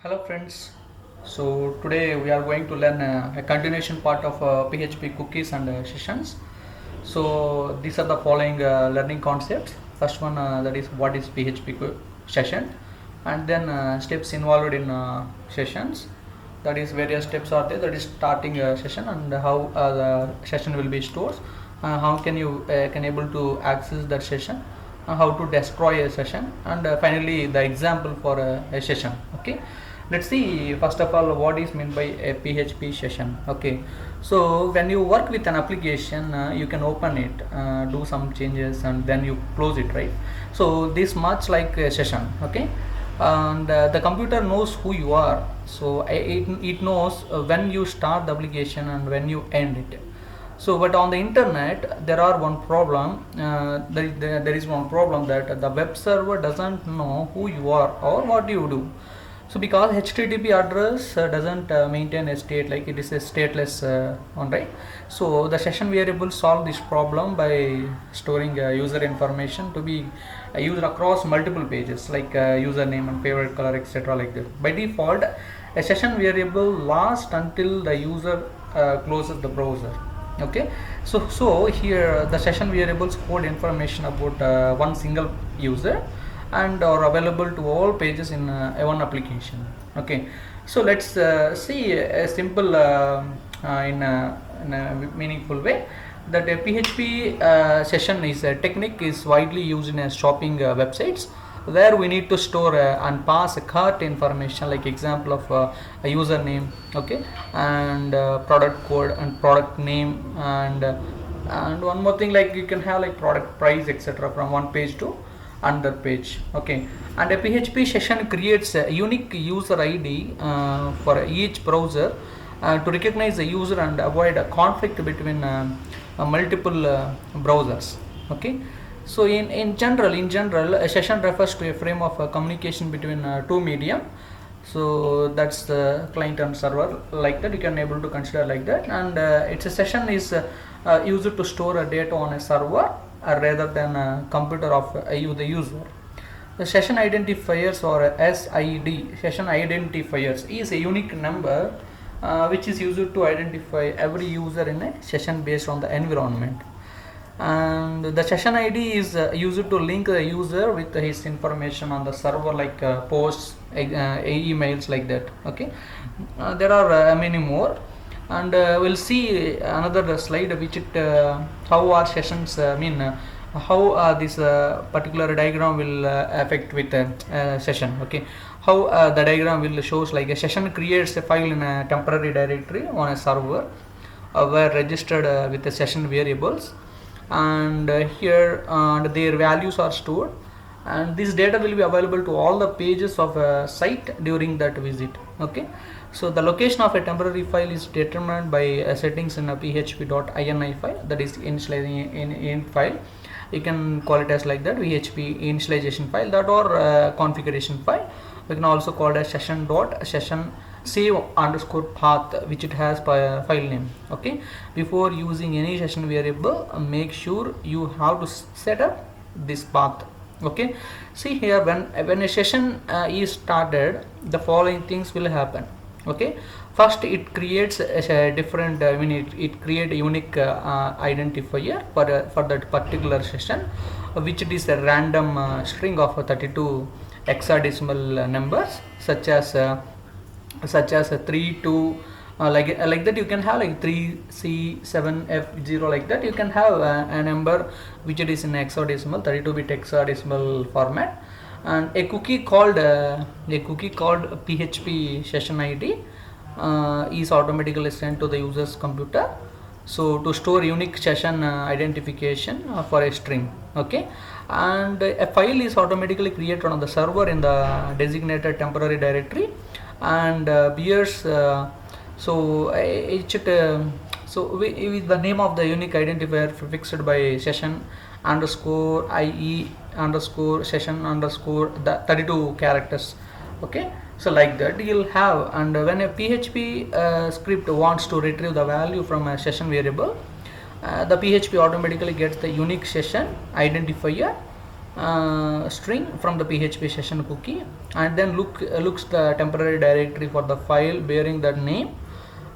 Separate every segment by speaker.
Speaker 1: Hello friends. So today we are going to learn a continuation part of PHP cookies and sessions. So these are the following learning concepts. First one, that is what is PHP session, and then steps involved in sessions. That is various steps are there. That is starting a session and how the session will be stored. How can you can able to access that session, how to destroy a session, and finally the example for a session. Okay, let's see first of all what is meant by a PHP session. Okay, so when you work with an application, you can open it, do some changes, and then you close it, right? So this much like a session. Okay, and the computer knows who you are, so it knows when you start the application and when you end it. So but on the internet there are one problem, there is one problem that the web server doesn't know who you are or what you do. So because HTTP address doesn't maintain a state, like it is a stateless one, right? So the session variable solve this problem by storing user information to be used across multiple pages, like username and favorite color, etc. like that. By default, a session variable lasts until the user closes the browser. Okay, so here the session variables hold information about one single user and are available to all pages in one application. Okay, so let's see a simple in a meaningful way that a PHP session is a technique is widely used in shopping websites, where we need to store and pass a cart information, like example of a username, okay, and product code and product name, and one more thing, like you can have like product price, etc. from one page to another page. Okay, and a PHP session creates a unique user ID for each browser to recognize the user and avoid a conflict between multiple browsers. Okay, so in general a session refers to a frame of communication between two medium. So that's the client and server, like that you can able to consider like that. And it's a session is used to store a data on a server rather than a computer of the user. The session identifiers, or SID, session identifiers, is a unique number which is used to identify every user in a session based on the environment. And the session ID is used to link the user with his information on the server, like posts, emails, like that. Okay, there are many more, and we'll see another slide which it how our sessions how this particular diagram will affect with a session. Okay, how the diagram will shows like a session creates a file in a temporary directory on a server where registered with the session variables, and here their values are stored, and this data will be available to all the pages of a site during that visit. Okay, so the location of a temporary file is determined by settings in a php.ini file, that is initializing in file. You can call it as like that, php initialization file, that or configuration file. We can also call it as session save underscore path, which it has by file name. Okay, before using any session variable, make sure you have to set up this path. Okay, see here, when a session is started, the following things will happen. Okay, first it creates a different it create a unique identifier for that particular session, which it is a random string of 32 hexadecimal numbers, such as a 3 2 like that. You can have like 3C7F0, like that. You can have a number which it is in hexadecimal, 32-bit hexadecimal format. And a cookie called PHP session ID is automatically sent to the user's computer, so to store unique session identification for a string. Okay, and a file is automatically created on the server in the designated temporary directory, and bears with the name of the unique identifier fixed by session underscore IE underscore session underscore the 32 characters. Okay, so like that you'll have. And when a PHP script wants to retrieve the value from a session variable, the PHP automatically gets the unique session identifier string from the PHP session cookie, and then looks the temporary directory for the file bearing that name,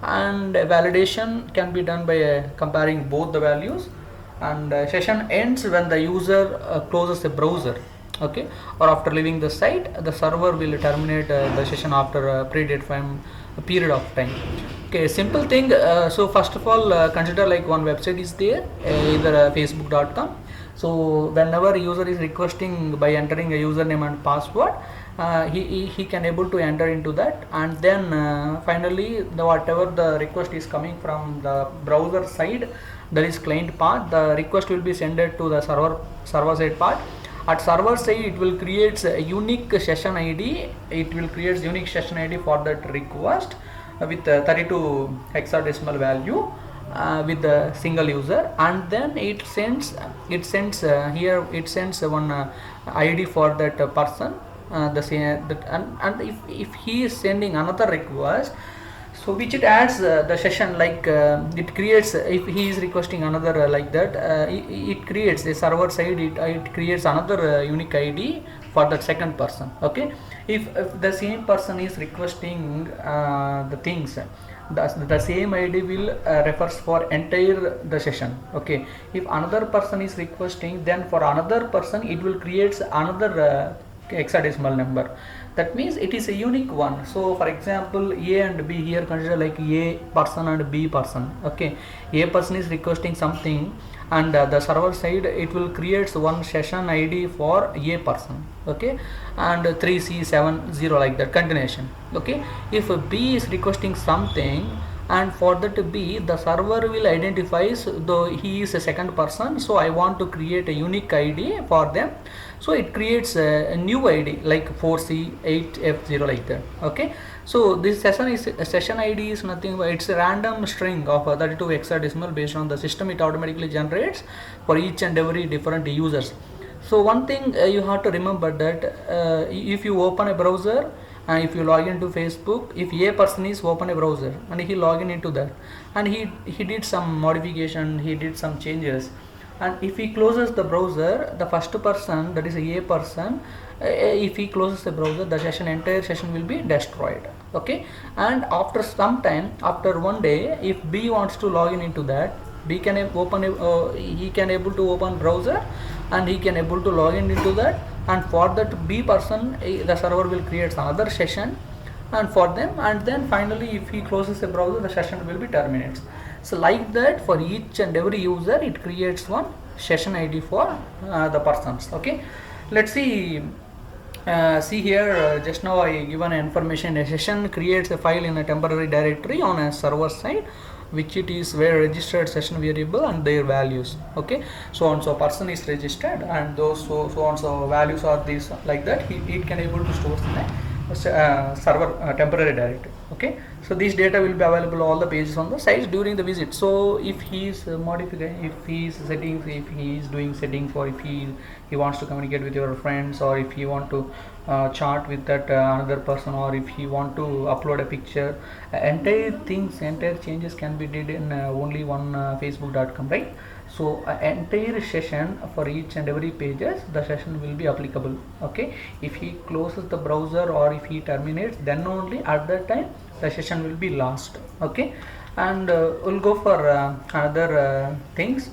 Speaker 1: and validation can be done by comparing both the values, and session ends when the user closes the browser, okay, or after leaving the site. The server will terminate the session after a predefined period of time. Okay, simple thing. So first of all, consider like one website is there, either facebook.com. so whenever user is requesting by entering a username and password, he can able to enter into that, and then finally whatever the request is coming from the browser side, that is client part, the request will be sent to the server side part. At server side, it will create a unique session ID. It will create unique session ID for that request with 32 hexadecimal value with the single user, and then it sends here it sends one ID for that person, the same that, and if he is sending another request, so which it adds the session, like it creates, if he is requesting another like that, it creates a server side, it creates another unique ID for that second person. Okay, if the same person is requesting the things, the same ID will refers for entire the session. Okay, if another person is requesting, then for another person it will create another hexadecimal number. That means it is a unique one. So for example, A and B, here consider like A person and B person. Okay, A person is requesting something, and the server side it will create one session ID for A person. Okay, and 3C70 like that continuation. Okay, if B is requesting something, and for that B, the server will identify, though he is a second person, so I want to create a unique ID for them, so it creates a new ID like 4C8F0 like that. Okay, so this session ID is nothing but it's a random string of 32 hexadecimal based on the system. It automatically generates for each and every different users. So one thing you have to remember that if you open a browser and if you log into Facebook, if a person is open a browser and he log in into that, and he did some modification, he did some changes, and if he closes the browser, the first person, that is a person, if he closes the browser, the entire session will be destroyed. Okay, and after some time, after one day, if B wants to log in into that, B can open he can able to open browser, and he can able to log in into that, and for that B person, the server will create another session and for them, and then finally if he closes the browser, the session will be terminated. So like that, for each and every user it creates one session ID for the persons. Okay, let's see. See here, just now I given information. A session creates a file in a temporary directory on a server side, which it is where registered session variable and their values. Okay, so on so person is registered, and those so on so values are these like that. It can able to store in a server temporary directory. Okay, so this data will be available all the pages on the sites during the visit. So if he is modifying, if he is settings, if he is doing settings, or if he wants to communicate with your friends, or if he want to chat with that another person, or if he want to upload a picture, entire changes can be did in only one facebook.com, right? So entire session for each and every pages, the session will be applicable. Okay, if he closes the browser or if he terminates, then only at that time the session will be lost. Okay, and we'll go for other things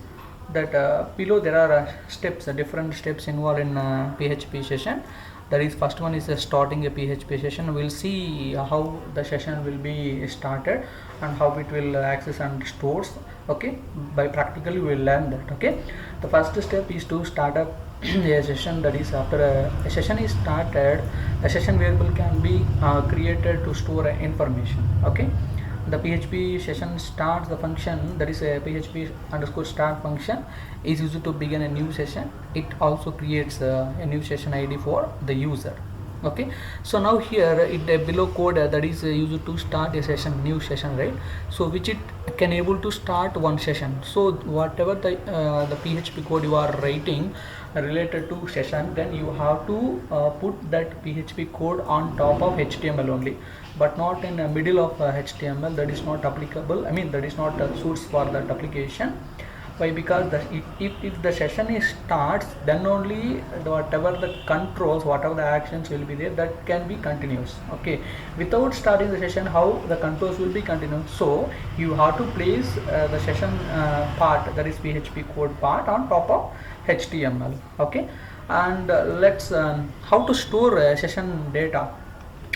Speaker 1: that below there are steps, different steps involved in PHP session. That is, first one is starting a PHP session. We'll see how the session will be started and how it will access and stores. Okay, by practically we will learn that. Okay, the first step is to start up a session. That is, after a session is started, a session variable can be created to store information. Okay, the PHP session starts the function, that is a PHP underscore start function is used to begin a new session. It also creates a new session ID for the user. Okay, so now here it below code that is used to start a session, new session, right? So which it can able to start one session. So whatever the PHP code you are writing related to session, then you have to put that PHP code on top of HTML only, but not in the middle of HTML. That is not applicable. I mean, that is not suits for that application. Why? Because if the session is starts, then only whatever the controls, whatever the actions will be there, that can be continuous. Okay, without starting the session, how the controls will be continuous? So you have to place the session part, that is PHP code part, on top of HTML. Okay, and let's how to store session data.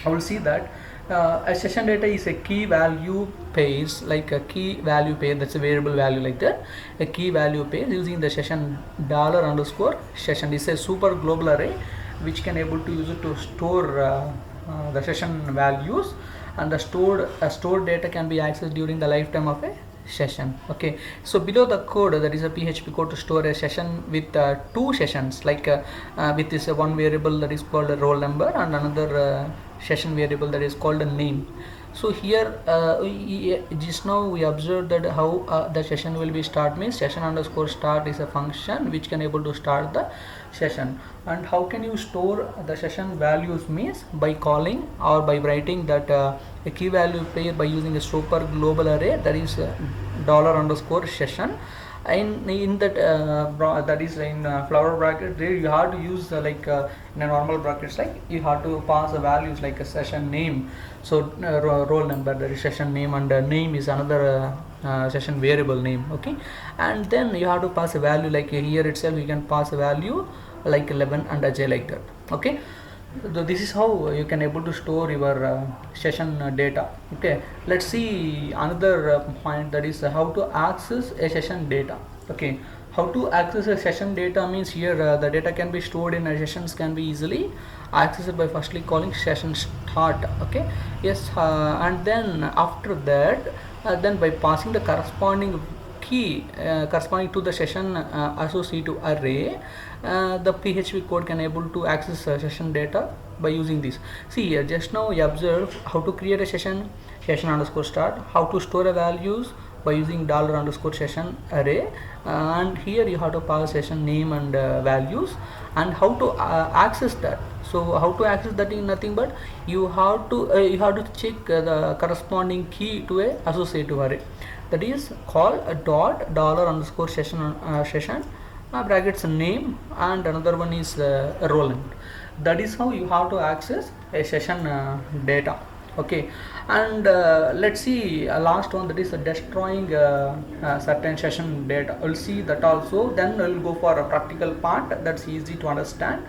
Speaker 1: I will see that a session data is a key value pairs, like a key value pair, that's a variable value like that. A key value pair using the session $_session is a super global array which can able to use it to store the session values, and the stored data can be accessed during the lifetime of a session. Okay, so below the code, that is a PHP code to store a session with two sessions, like with this one variable that is called a roll number, and another session variable that is called a name. So here just now we observed that how the session will be start means session_start is a function which can able to start the session. And how can you store the session values means by calling or by writing that a key value pair by using a super global array, that is $_session. In that that is in flower bracket, there you have to use like in a normal brackets, like you have to pass the values like a session name, so roll number, that is session name, and name is another session variable name. Okay, and then you have to pass a value, like here itself you can pass a value like 11 and a j like that. Okay, so this is how you can able to store your session data. Okay, let's see another point, that is how to access a session data. Okay, how to access a session data means here the data can be stored in sessions, can be easily accessed by firstly calling session start. Okay, yes, and then after that then by passing the corresponding key corresponding to the session associative array, the PHP code can able to access session data by using this. See here, just now we observe how to create a session_start, how to store a values by using $_session array, and here you have to pass session name and values, and how to access that. So how to access that is nothing but you have to check the corresponding key to a associative array, that is called a $_session brackets name, and another one is roll number. That is how you have to access a session data. Okay, and let's see last one, that is destroying certain session data. We'll see that also, then we'll go for a practical part that's easy to understand.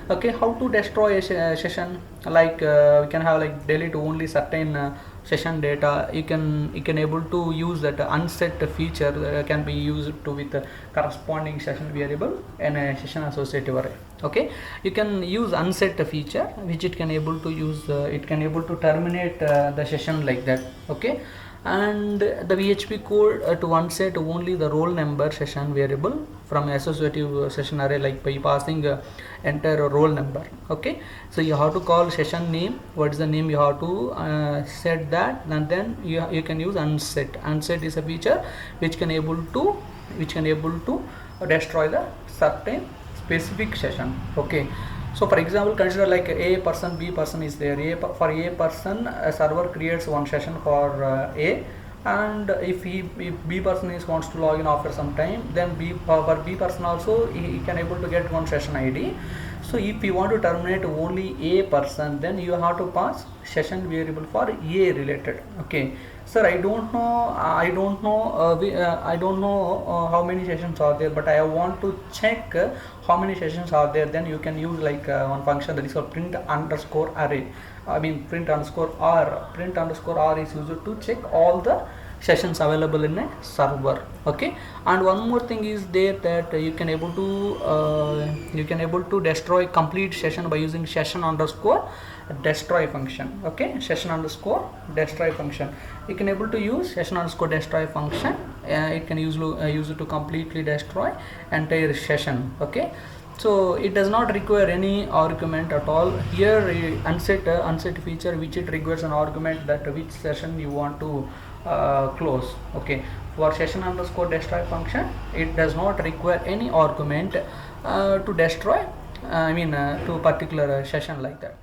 Speaker 1: Okay, how to destroy a session, like we can have like delete only certain session data. You can able to use that unset feature can be used to with the corresponding session variable and a session associative array. Okay, you can use unset feature which it can able to use, it can able to terminate the session like that. Okay, and the PHP code to unset only the roll number session variable from associative session array, like by passing enter roll number. Okay, so you have to call session name, what is the name, you have to set that, and then you can use unset. Unset is a feature which can able to destroy the certain specific session. Okay, so for example, consider like a person, B person is there. For a person, a server creates one session for A, and if B person wants to log in after some time, then for B person also he can able to get one session ID. So if you want to terminate only A person, then you have to pass session variable for A related. Okay, sir, I don't know how many sessions are there, but I want to check how many sessions are there. Then you can use like one function that is called print_array. I mean print_r. Print_r is used to check all the sessions available in a server. Okay, and one more thing is there, that you can able to destroy complete session by using session_destroy function. Okay, session_destroy function, you can able to use session_destroy function. It can use it to completely destroy entire session. Okay, so it does not require any argument at all. Here unset feature, which it requires an argument that which session you want to close. Okay, for session_destroy function, it does not require any argument to destroy to particular session like that.